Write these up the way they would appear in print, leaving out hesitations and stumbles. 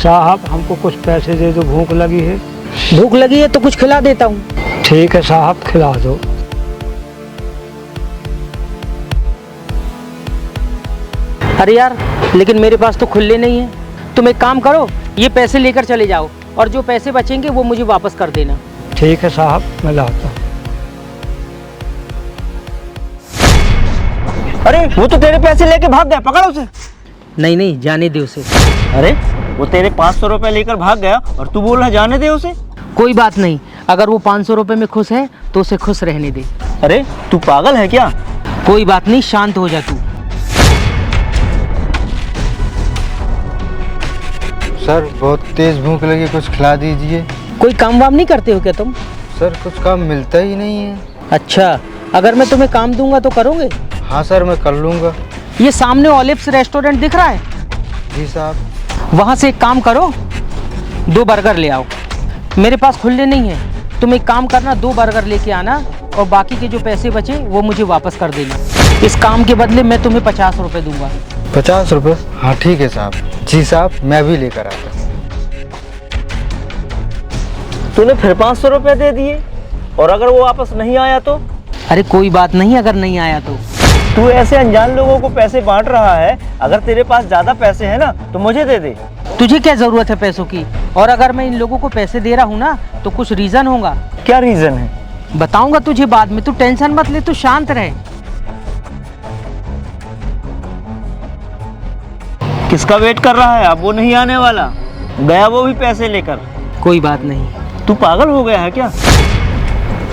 साहब हमको कुछ पैसे दे दो, भूख लगी है। भूख लगी है तो कुछ खिला देता हूँ। ठीक है साहब, खिला दो। अरे यार, लेकिन मेरे पास तो खुले नहीं है। तुम एक काम करो, ये पैसे लेकर चले जाओ और जो पैसे बचेंगे वो मुझे वापस कर देना। ठीक है साहब, मैं लाता हूँ। अरे वो तो तेरे पैसे लेके भाग गया, पकड़ उसे। नहीं नहीं, जाने दे उसे। अरे वो तेरे 500 रुपए लेकर भाग गया और तू बोल रहा जाने दे उसे। कोई बात नहीं, अगर वो 500 रुपये में खुश है तो उसे खुश रहने दे। अरे तू पागल है क्या? कोई बात नहीं, शांत हो जा तू। सर बहुत तेज भूख लगी, कुछ खिला दीजिए। कोई काम वाम नहीं करते हो क्या तुम? सर कुछ काम मिलता ही नहीं है। अच्छा, अगर मैं तुम्हें काम दूंगा तो करोगे? हाँ सर, मैं कर लूँगा। ये सामने ओलिव्स रेस्टोरेंट दिख रहा है? जी साहब। वहाँ से एक काम करो, 2 बर्गर ले आओ। मेरे पास खुले नहीं है। तुम एक काम करना, 2 बर्गर लेके आना और बाकी के जो पैसे बचे वो मुझे वापस कर देना। इस काम के बदले मैं तुम्हें 50 रुपये दूंगा। 50 रुपये? हाँ ठीक है साहब। जी साहब, मैं भी लेकर आता हूँ। तूने फिर 500 रुपए दे दिए और अगर वो वापस नहीं आया तो? अरे कोई बात नहीं, अगर नहीं आया तो। तू ऐसे अनजान लोगों को पैसे बांट रहा है। अगर तेरे पास ज्यादा पैसे हैं ना तो मुझे दे दे। तुझे क्या जरूरत है पैसों की? और अगर मैं इन लोगों को पैसे दे रहा हूँ ना तो कुछ रीजन होगा। क्या रीजन है? बताऊंगा तुझे बाद में, तू टेंशन मत ले, तू शांत रहे। किसका वेट कर रहा है? अब वो नहीं आने वाला, गया वो भी पैसे लेकर। कोई बात नहीं। तू पागल हो गया है क्या?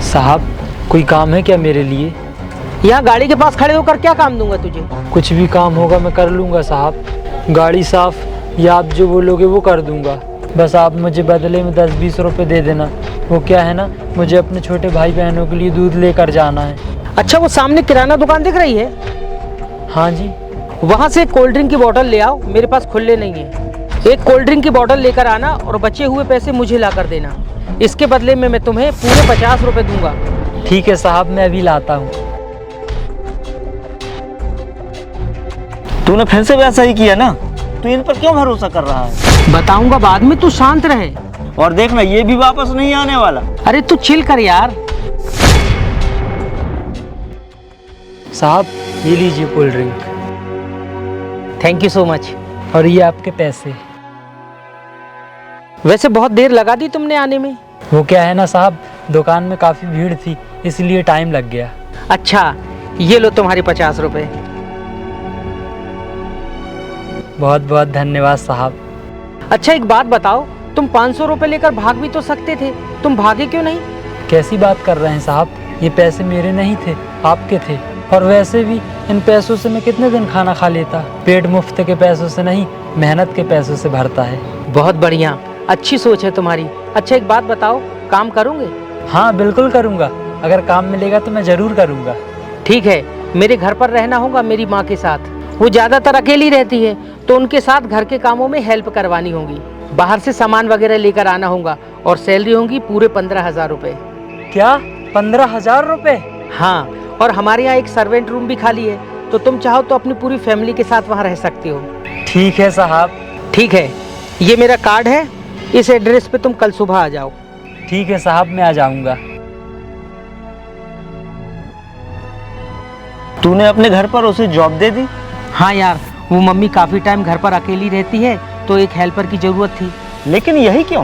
साहब कोई काम है क्या मेरे लिए? यहाँ गाड़ी के पास खड़े होकर क्या काम दूंगा तुझे? कुछ भी काम होगा मैं कर लूँगा साहब। गाड़ी साफ या आप जो बोलोगे वो कर दूँगा। बस आप मुझे बदले में 10-20 रुपये दे देना। वो क्या है ना, मुझे अपने छोटे भाई बहनों के लिए दूध लेकर जाना है। अच्छा, वो सामने किराना दुकान दिख रही है? हाँ जी। वहाँ से कोल्ड ड्रिंक की बोतल ले आओ, मेरे पास खुले नहीं है। एक कोल्ड ड्रिंक की बोतल लेकर आना और बचे हुए पैसे मुझे ला कर देना। इसके बदले में मैं तुम्हें पूरे 50 रुपये दूंगा। ठीक है साहब, मैं अभी लाता हूँ। तूने फिर से वैसा ही किया ना? तू इन पर क्यों भरोसा कर रहा है? बताऊंगा बाद में, तू शांत रहे। और देखना ये भी वापस नहीं आने वाला। अरे तू चिल कर यार। साहब ये लीजिए cold drink. Thank you so much. और ये आपके पैसे। वैसे बहुत देर लगा दी तुमने आने में। वो क्या है ना साहब, दुकान में काफ़ी भीड़ थी इसलिए टाइम लग गया। अच्छा, ये लो तुम्हारे 50 रुपये। बहुत बहुत धन्यवाद साहब। अच्छा एक बात बताओ, तुम 500 रुपये लेकर भाग भी तो सकते थे, तुम भागे क्यों नहीं? कैसी बात कर रहे हैं साहब, ये पैसे मेरे नहीं थे, आपके थे। और वैसे भी इन पैसों से मैं कितने दिन खाना खा लेता। पेट मुफ्त के पैसों से नहीं, मेहनत के पैसों से भरता है। बहुत बढ़िया, अच्छी सोच है तुम्हारी। अच्छा एक बात बताओ, काम करोगे? हाँ बिल्कुल करूँगा, अगर काम मिलेगा तो मैं ज़रूर करूँगा। ठीक है, मेरे घर पर रहना होगा मेरी माँ के साथ। वो ज़्यादातर अकेली रहती है तो उनके साथ घर के कामों में हेल्प करवानी होगी। बाहर से सामान वगैरह लेकर आना होगा और सैलरी होगी पूरे 15,000 रुपये। क्या 15,000 रुपये? हाँ, और हमारे यहाँ एक सर्वेंट रूम भी खाली है, तो तुम चाहो तो अपनी पूरी फैमिली के साथ वहाँ रह सकते हो। ठीक है साहब। ठीक है, ये मेरा कार्ड है, इस एड्रेस पे तुम कल सुबह आ जाओ। ठीक है साहब, मैं आ जाऊँगा। तूने अपने घर पर उसे जॉब दे दी? हाँ यार, वो मम्मी काफ़ी टाइम घर पर अकेली रहती है तो एक हेल्पर की ज़रूरत थी। लेकिन यही क्यों?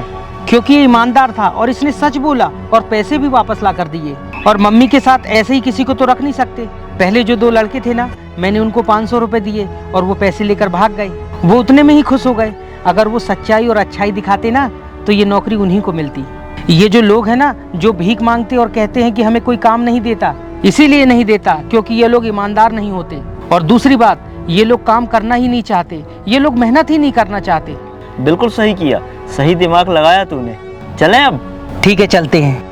क्योंकि ये ईमानदार था और इसने सच बोला और पैसे भी वापस ला कर दिए। और मम्मी के साथ ऐसे ही किसी को तो रख नहीं सकते। पहले जो 2 लड़के थे ना, मैंने उनको 500 रुपये दिए और वो पैसे लेकर भाग गए। वो उतने में ही खुश हो गए। अगर वो सच्चाई और अच्छाई दिखाते ना तो ये नौकरी उन्हीं को मिलती। ये जो लोग हैं ना, जो भीख मांगते और कहते हैं कि हमें कोई काम नहीं देता, इसीलिए नहीं देता क्योंकि ये लोग ईमानदार नहीं होते। और दूसरी बात, ये लोग काम करना ही नहीं चाहते, ये लोग मेहनत ही नहीं करना चाहते। बिल्कुल सही किया, सही दिमाग लगाया तूने। चलें अब? ठीक है, चलते हैं।